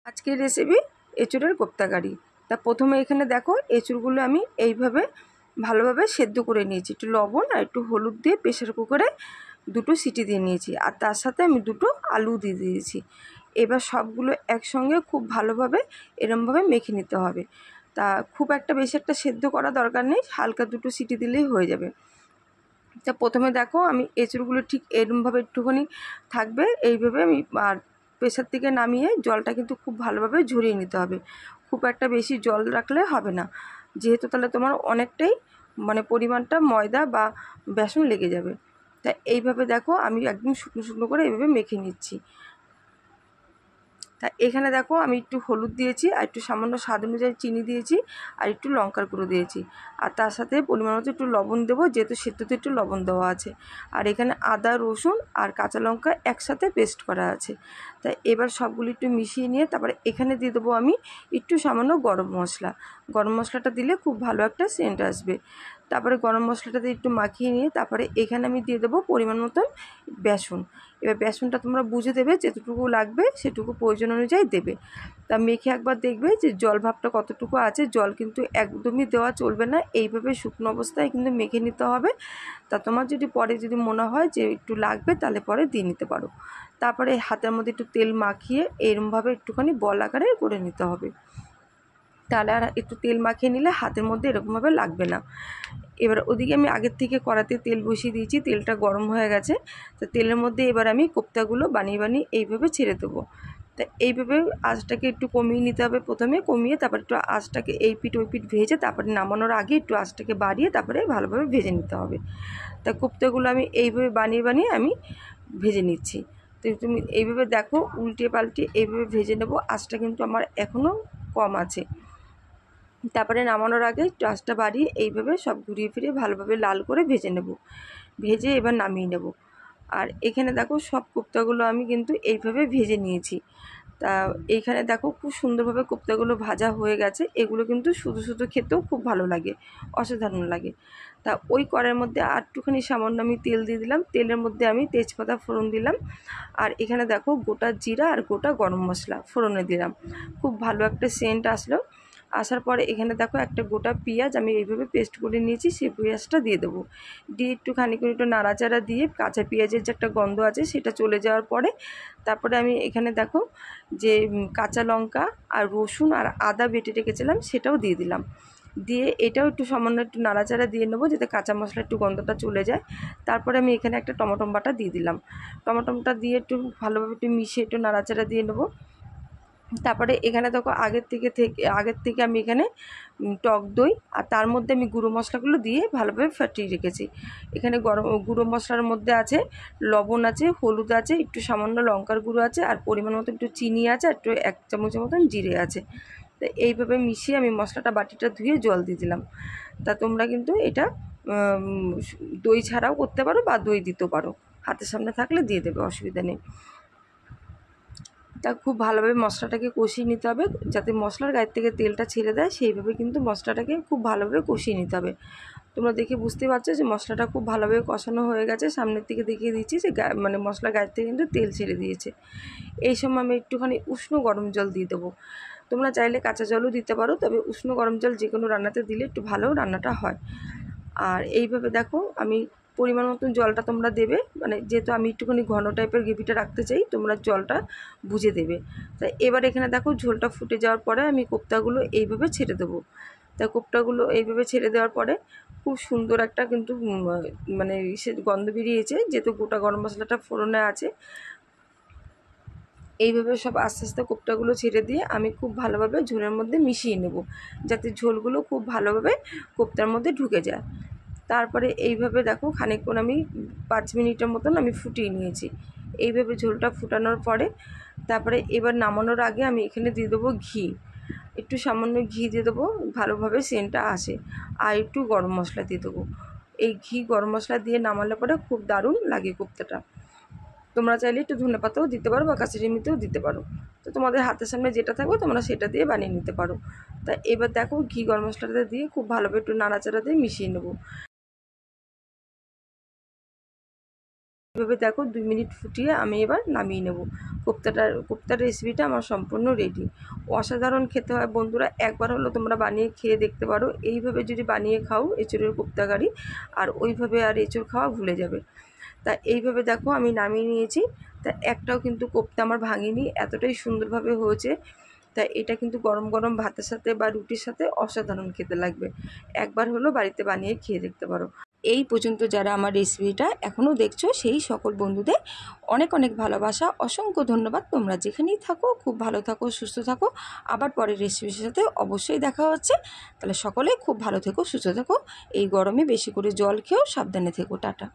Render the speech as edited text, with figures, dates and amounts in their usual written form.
আজকের রেসিপি এঁচুড়ের কোপ্তা কারি। তা প্রথমে এখানে দেখো এঁচুড়গুলো আমি এইভাবে ভালোভাবে সেদ্ধ করে নিয়েছি, একটু লবণ আর একটু হলুদ দিয়ে প্রেসার কুকারে দুটো সিটি দিয়ে নিয়েছি, আর তার সাথে আমি দুটো আলু দিয়ে দিয়েছি। এবার সবগুলো একসঙ্গে খুব ভালোভাবে এরমভাবে মেখে নিতে হবে। তা খুব একটা বেশি একটা সেদ্ধ করা দরকার নেই, হালকা দুটো সিটি দিলেই হয়ে যাবে। তা প্রথমে দেখো আমি এঁচুড়গুলো ঠিক এরমভাবে একটুখানি থাকবে এইভাবে আমি আর প্রেসার থেকে নামিয়ে জলটা কিন্তু খুব ভালোভাবে ঝরিয়ে নিতে হবে। খুব একটা বেশি জল রাখলে হবে না, যেহেতু তাহলে তোমার অনেকটাই পরিমাণটা ময়দা বা বেসন লেগে যাবে। তা এইভাবে দেখো আমি একদম শুকনো শুকনো করে এইভাবে মেখে নিচ্ছি। তা এখানে দেখো আমি একটু হলুদ দিয়েছি, আর একটু সামান্য স্বাদ অনুযায়ী চিনি দিয়েছি, আর একটু লঙ্কার গুঁড়ো দিয়েছি, আর তার সাথে পরিমাণ মতো একটু লবণ দেবো, যেহেতু সেদ্ধতে একটু লবণ দেওয়া আছে। আর এখানে আদা রসুন আর কাঁচা লঙ্কা একসাথে পেস্ট করা আছে। তাই এবার সবগুলো একটু মিশিয়ে নিয়ে তারপরে এখানে দিয়ে দেবো আমি একটু সামান্য গরম মশলা। গরম মশলাটা দিলে খুব ভালো একটা সেন্ট আসবে। তারপরে গরম মশলাটা দিয়ে একটু মাখিয়ে নিয়ে তারপরে এখানে আমি দিয়ে দেবো পরিমাণ মতন বেসন। এবার বেসনটা তোমরা বুঝে দেবে, যেটুকু লাগবে সেটুকু প্রয়োজন অনুযায়ী দেবে। তা মেখে একবার দেখবে যে জল ভাবটা কতটুকু আছে। জল কিন্তু একদমই দেওয়া চলবে না, এইভাবে শুকনো অবস্থায় কিন্তু মেখে নিতে হবে। তা তোমার যদি পরে যদি মনে হয় যে একটু লাগবে তাহলে পরে দিয়ে নিতে পারো। তারপরে হাতের মধ্যে একটু তেল মাখিয়ে এরমভাবে একটুখানি বল আকারে করে নিতে হবে, তাহলে আর একটু তেল মাখিয়ে নিলে হাতের মধ্যে এরকমভাবে লাগবে না। এবার ওদিকে আমি আগের থেকে কড়াতে তেল বসিয়ে দিয়েছি, তেলটা গরম হয়ে গেছে। তো তেলের মধ্যে এবার আমি কোপ্তাগুলো বানিয়ে বানিয়ে এইভাবে ছেড়ে দেবো। তা এইভাবে আঁচটাকে একটু কমিয়ে নিতে হবে, প্রথমে কমিয়ে তারপর একটু আঁচটাকে এই পিঠ ওই পিঠ ভেজে তারপরে নামানোর আগে একটু আঁচটাকে বাড়িয়ে তারপরে ভালোভাবে ভেজে নিতে হবে। তা কোপ্তাগুলো আমি এইভাবে বানিয়ে বানিয়ে আমি ভেজে নিচ্ছি। তো তুমি এইভাবে দেখো উল্টে পাল্টে এইভাবে ভেজে নেবো। আঁচটা কিন্তু আমার এখনও কম আছে। তারপরে নামানোর আগে একটু আঁচটা বাড়িয়ে এইভাবে সব ঘুরিয়ে ফিরিয়ে ভালোভাবে লাল করে ভেজে নেব। ভেজে এবার নামিয়ে নেব। আর এখানে দেখো সব কোপ্তাগুলো আমি কিন্তু এইভাবে ভেজে নিয়েছি। তা এইখানে দেখো খুব সুন্দরভাবে কোপ্তাগুলো ভাজা হয়ে গেছে। এগুলো কিন্তু শুধু শুধু খেতেও খুব ভালো লাগে, অসাধারণ লাগে। তা ওই কড়াইয়ের মধ্যে আর একটুখানি সামান্য আমি তেল দিয়ে দিলাম। তেলের মধ্যে আমি তেজপাতা ফোড়ন দিলাম, আর এখানে দেখো গোটা জিরা আর গোটা গরম মশলা ফোড়নে দিলাম। খুব ভালো একটা সেন্ট আসলো। আসার পরে এখানে দেখো একটা গোটা পেঁয়াজ আমি এইভাবে পেস্ট করে নিয়েছি, সেই পেঁয়াজটা দিয়ে দেবো। দিয়ে একটুখানি করে একটু নাড়াচাড়া দিয়ে কাঁচা পেঁয়াজের যে একটা গন্ধ আছে সেটা চলে যাওয়ার পরে তারপরে আমি এখানে দেখো যে কাঁচা লঙ্কা আর রসুন আর আদা বেটে রেখেছিলাম সেটাও দিয়ে দিলাম। দিয়ে এটাও একটু সামান্য একটু নাড়াচাড়া দিয়ে নেবো, যাতে কাঁচা মশলা একটু গন্ধটা চলে যায়। তারপরে আমি এখানে একটা টমেটো বাটা দিয়ে দিলাম। টমেটোটা দিয়ে একটু ভালোভাবে একটু মিশিয়ে একটু নাড়াচাড়া দিয়ে নেবো। তারপরে এখানে দেখো আগের থেকে আমি এখানে টক দই আর তার মধ্যে আমি গুঁড়ো মশলাগুলো দিয়ে ভালোভাবে ফাটিয়ে রেখেছি। এখানে গুঁড়ো মশলার মধ্যে আছে লবণ আছে, হলুদ আছে, একটু সামান্য লঙ্কার গুঁড়ো আছে, আর পরিমাণ মতো একটু চিনি আছে, আর একটু 1 চামচের মতন জিরে আছে। তো এইভাবে মিশিয়ে আমি মশলাটা বাটিটা ধুয়ে জল দিয়ে দিলাম। তা তোমরা কিন্তু এটা দই ছাড়াও করতে পারো বা দই দিতেও পারো, হাতের সামনে থাকলে দিয়ে দেবে, অসুবিধা নেই। তা খুব ভালোভাবে মশলাটাকে কষিয়ে নিতে হবে, যাতে মশলার গায়ের থেকে তেলটা ছেড়ে দেয়, সেইভাবে কিন্তু মশলাটাকে খুব ভালোভাবে কষিয়ে নিতে হবে। তোমরা দেখে বুঝতে পারছো যে মশলাটা খুব ভালোভাবে কষানো হয়ে গেছে। সামনের থেকে দেখিয়ে দিচ্ছি যে মশলার গায়ের থেকে কিন্তু তেল ছেড়ে দিয়েছে। এই সময় আমি একটুখানি উষ্ণ গরম জল দিয়ে দেবো। তোমরা চাইলে কাঁচা জলও দিতে পারো, তবে উষ্ণ গরম জল যে কোনো রান্নাতে দিলে একটু ভালো রান্নাটা হয়। আর এইভাবে দেখো আমি পরিমাণ মতন জলটা তোমরা দেবে, যেহেতু আমি একটুখানি ঘন টাইপের গ্রেভিটা রাখতে চাই, তোমরা জলটা বুঝে দেবে। তাই এবার এখানে দেখো ঝোলটা ফুটে যাওয়ার পরে আমি কোপ্তাগুলো এইভাবে ছেড়ে দেবো। তাই কোপ্তাগুলো এইভাবে ছেড়ে দেওয়ার পরে খুব সুন্দর একটা কিন্তু সে গন্ধ বেরিয়েছে, যেহেতু গোটা গরম মশলাটা ফোড়নে আছে। এইভাবে সব আস্তে আস্তে কোপ্তাগুলো ছেড়ে দিয়ে আমি খুব ভালোভাবে ঝোলের মধ্যে মিশিয়ে নেব, যাতে ঝোলগুলো খুব ভালোভাবে কোপ্তার মধ্যে ঢুকে যায়। তারপরে এইভাবে দেখো খানিকক্ষণ আমি 5 মিনিটের মতন আমি ফুটিয়ে নিয়েছি। এইভাবে ঝোলটা ফুটানোর পরে তারপরে এবার নামানোর আগে আমি এখানে দিয়ে দেবো ঘি। একটু সামান্য ঘি দিয়ে দেবো, ভালোভাবে সেন্টটা আসে। আর একটু গরম মশলা দিয়ে দেবো। এই ঘি গরম মশলা দিয়ে নামালে পরে খুব দারুণ লাগে কোপ্তাটা। তোমরা চাইলে একটু ধনেপাতাও দিতে পারো বা কাসুরি মেথিও দিতে পারো। তো তোমাদের হাতের সামনে যেটা থাকবে তোমরা সেটা দিয়ে বানিয়ে নিতে পারো। তা এবার দেখো ঘি গরম মশলাটা দিয়ে খুব ভালোভাবে একটু নাড়াচাড়া দিয়ে মিশিয়ে নেবো। এভাবে দেখো 2 মিনিট ফুটিয়ে আমি এবার নামিয়ে নেব। কোপ্তার রেসিপিটা আমার সম্পূর্ণ রেডি। অসাধারণ খেতে হয় বন্ধুরা, একবার হলো তোমরা বানিয়ে খেয়ে দেখতে পারো। এইভাবে যদি বানিয়ে খাও এঁচোড়ের কোপ্তা কারি, আর ওইভাবে আর এঁচোড় খাওয়া ভুলে যাবে। তা এইভাবে দেখো আমি নামিয়ে নিয়েছি। তা একটাও কিন্তু কোপ্তা আমার ভাঙিনি, এতটাই সুন্দরভাবে হয়েছে। তাই এটা কিন্তু গরম গরম ভাতের সাথে বা রুটির সাথে অসাধারণ খেতে লাগবে। একবার হলো বাড়িতে বানিয়ে খেয়ে দেখতে পারো। এই পর্যন্ত যারা আমার রেসিপিটা এখনও দেখছো সেই সকল বন্ধুদের অনেক অনেক ভালোবাসা, অসংখ্য ধন্যবাদ। তোমরা যেখানেই থাকো খুব ভালো থাকো, সুস্থ থাকো। আবার পরের রেসিপির সাথে অবশ্যই দেখা হচ্ছে। তাহলে সকলে খুব ভালো থেকো, সুস্থ থেকো। এই গরমে বেশি করে জল খেয়েও সাবধানে থেকো। টাটা।